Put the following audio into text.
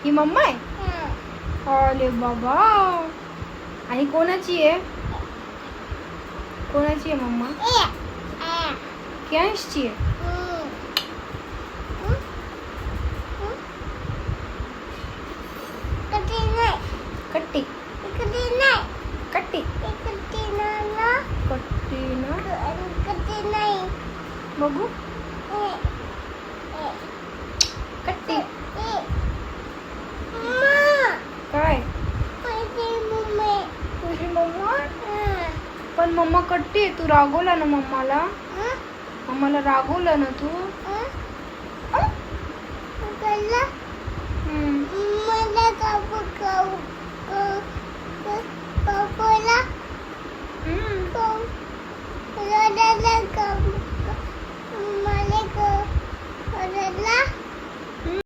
ही mamma आहे. अरे बाबा. आणि कोणाची आहे? कोणाची आहे मम्मा? कियांशची आहे. कट्टी कट्टी कट्टी ना बघू. कट्टी काय? तुझी मम्मा. पण मम्मा कट्टी आहे. तू रागवला ना मम्माला. मम्माला रागवलं ना तू. मला